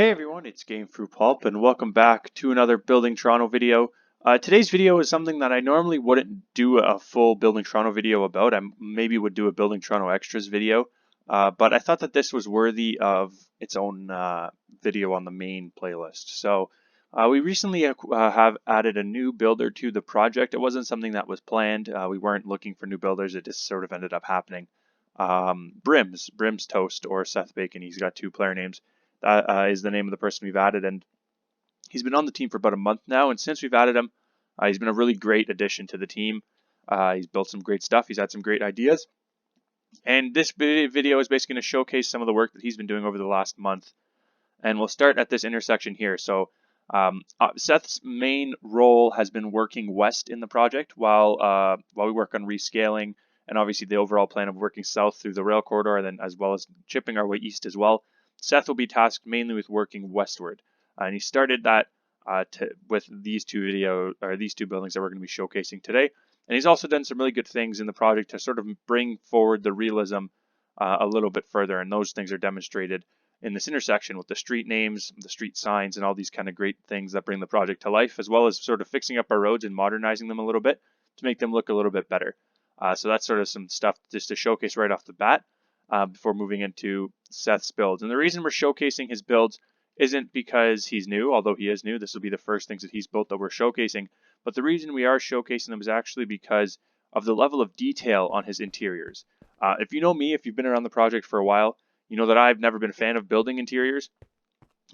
Hey everyone, it's Gamefruitpulp and welcome back to another Building Toronto video. Today's video is something that I normally wouldn't do a full Building Toronto video about. I maybe would do a Building Toronto Extras video, but I thought that this was worthy of its own video on the main playlist. So we recently have added a new builder to the project. It wasn't something that was planned. We weren't looking for new builders. It just sort of ended up happening. Brims Toast, or Seth Bacon. He's got two player names. That is the name of the person we've added, and he's been on the team for about a month now, and since we've added him, he's been a really great addition to the team. He's built some great stuff, he's had some great ideas, and this video is basically going to showcase some of the work that he's been doing over the last month, and we'll start at this intersection here. So Seth's main role has been working west in the project while we work on rescaling, and obviously the overall plan of working south through the rail corridor, and then as well as chipping our way east as well. Seth will be tasked mainly with working westward, and he started that with these two buildings that we're going to be showcasing today. And he's also done some really good things in the project to sort of bring forward the realism a little bit further, and those things are demonstrated in this intersection with the street names, the street signs, and all these kind of great things that bring the project to life, as well as sort of fixing up our roads and modernizing them a little bit to make them look a little bit better. So that's sort of some stuff just to showcase right off the bat. Before moving into Seth's builds. And the reason we're showcasing his builds isn't because he's new, although he is new. This will be the first things that he's built that we're showcasing. But the reason we are showcasing them is actually because of the level of detail on his interiors. If you know me, if you've been around the project for a while, you know that I've never been a fan of building interiors.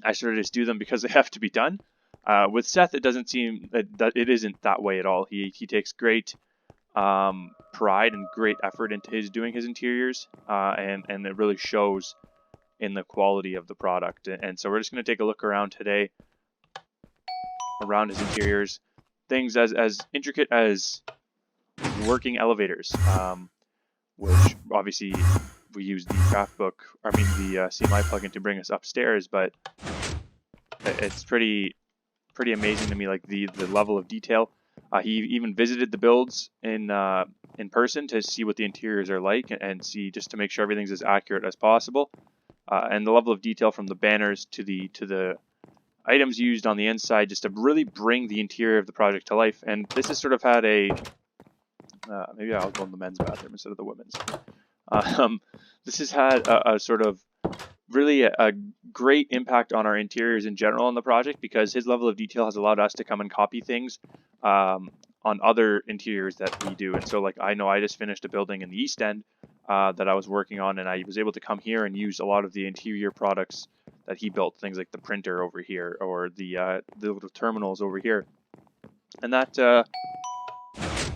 I sort of just do them because they have to be done. With Seth, it doesn't seem that it isn't that way at all. He takes great pride and great effort into doing his interiors, and it really shows in the quality of the product. And so we're just going to take a look around today around his interiors, things as intricate as working elevators, which obviously we use the the CMI plugin to bring us upstairs, but it's pretty amazing to me, like the level of detail. He even visited the builds in person to see what the interiors are like and see, just to make sure everything's as accurate as possible. And the level of detail from the banners to the items used on the inside, just to really bring the interior of the project to life. And this has sort of had a maybe I'll go in the men's bathroom instead of the women's. This has had a sort of really a great impact on our interiors in general on the project, because his level of detail has allowed us to come and copy things on other interiors that we do. And so, like, I know I just finished a building in the East End that I was working on, and I was able to come here and use a lot of the interior products that he built, things like the printer over here, or the little terminals over here. And that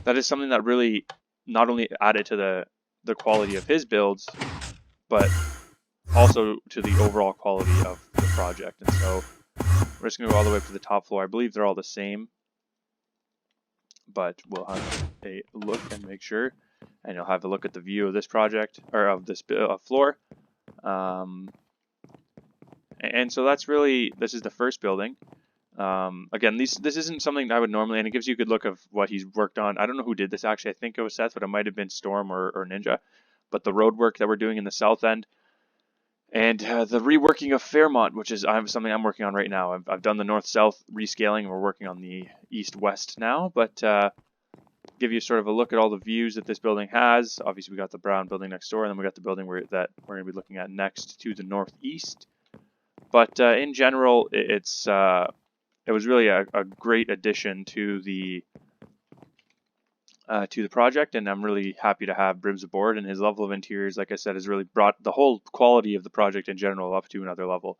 is something that really not only added to the quality of his builds, but also to the overall quality of the project. And so we're just going to go all the way up to the top floor. I believe they're all the same, but we'll have a look and make sure, and you'll have a look at the view of this project, or of this floor. And so that's really, this is the first building. Again, this isn't something I would normally, and it gives you a good look of what he's worked on. I don't know who did this actually. I think it was Seth, but it might have been Storm or Ninja. But the road work that we're doing in the south end, and the reworking of Fairmont, which is something I'm working on right now. I've done the north-south rescaling, and we're working on the east-west now. But give you sort of a look at all the views that this building has. Obviously, we got the brown building next door, and then we got the building that we're going to be looking at next to the northeast. But in general, it was really a great addition to the project, and I'm really happy to have Brims aboard. And his level of interiors, like I said, has really brought the whole quality of the project in general up to another level.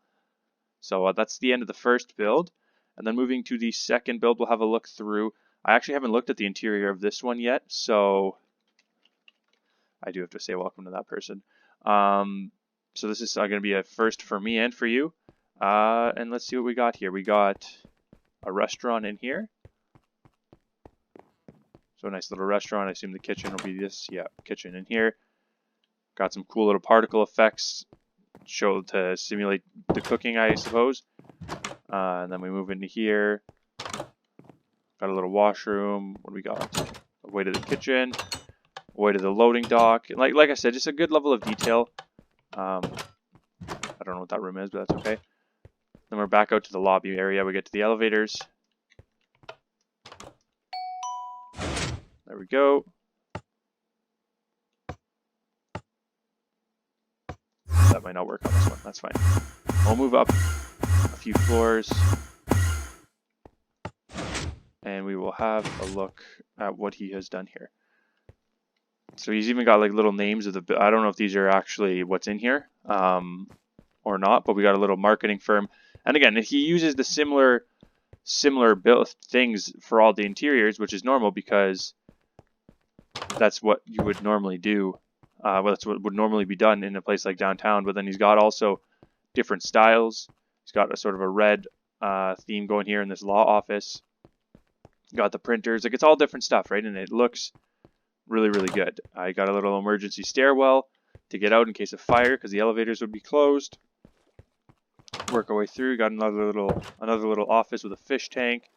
So that's the end of the first build, and then moving to the second build, we'll have a look through. I actually haven't looked at the interior of this one yet, so I do have to say welcome to that person. So this is going to be a first for me and for you. And let's see what we got here. We got a restaurant in here. So a nice little restaurant. I assume the kitchen will be this. Yeah, kitchen in here. Got some cool little particle effects to simulate the cooking, I suppose. And then we move into here. Got a little washroom. What do we got? Away to the kitchen. Away to the loading dock. And like I said, just a good level of detail. I don't know what that room is, but that's okay. Then we're back out to the lobby area. We get to the elevators. There we go. That might not work on this one. That's fine. I'll move up a few floors. And we will have a look at what he has done here. So he's even got like little names of the, I don't know if these are actually what's in here or not, but we got a little marketing firm. And again, he uses the similar built things for all the interiors, which is normal because that's what you would normally do. Well, that's what would normally be done in a place like downtown. But then he's got also different styles. He's got a sort of a red theme going here in this law office. Got the printers, like it's all different stuff, right? And it looks really, really good. I got a little emergency stairwell to get out in case of fire because the elevators would be closed. Work our way through. Got another little office with a fish tank,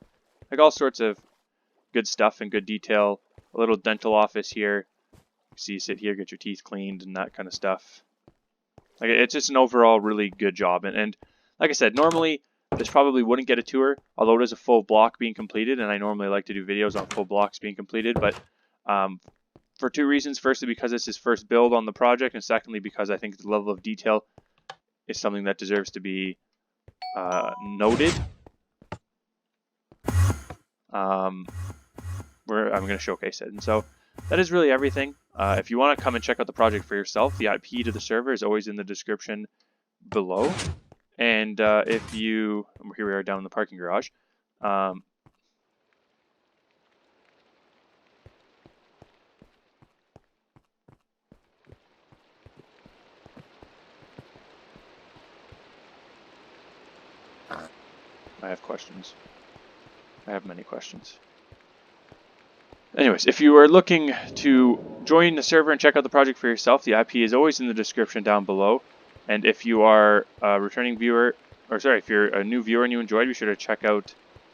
like all sorts of good stuff and good detail. A little dental office here. So you sit here, get your teeth cleaned, and that kind of stuff. Like it's just an overall really good job. And like I said, normally this probably wouldn't get a tour, although it is a full block being completed, and I normally like to do videos on full blocks being completed, but for two reasons. Firstly, because it's his first build on the project, and secondly, because I think the level of detail is something that deserves to be noted. I'm going to showcase it, and so that is really everything. If you want to come and check out the project for yourself, the IP to the server is always in the description below. And if you, here we are down in the parking garage. I have questions. I have many questions. Anyways, if you are looking to join the server and check out the project for yourself, the IP is always in the description down below. And if you are a returning viewer, or sorry, if you're a new viewer and you enjoyed, be sure to check out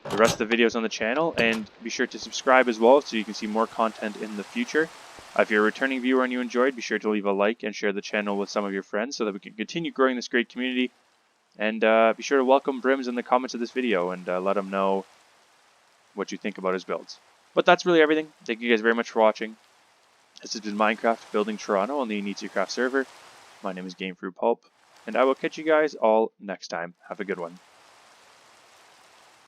the rest of the videos on the channel, and be sure to subscribe as well so you can see more content in the future. If you're a returning viewer and you enjoyed, be sure to leave a like and share the channel with some of your friends so that we can continue growing this great community. And be sure to welcome Brims in the comments of this video and let him know what you think about his builds. But that's really everything. Thank you guys very much for watching. This has been Minecraft Building Toronto on the Craft server. My name is Gamefruitpulp, and I will catch you guys all next time. Have a good one.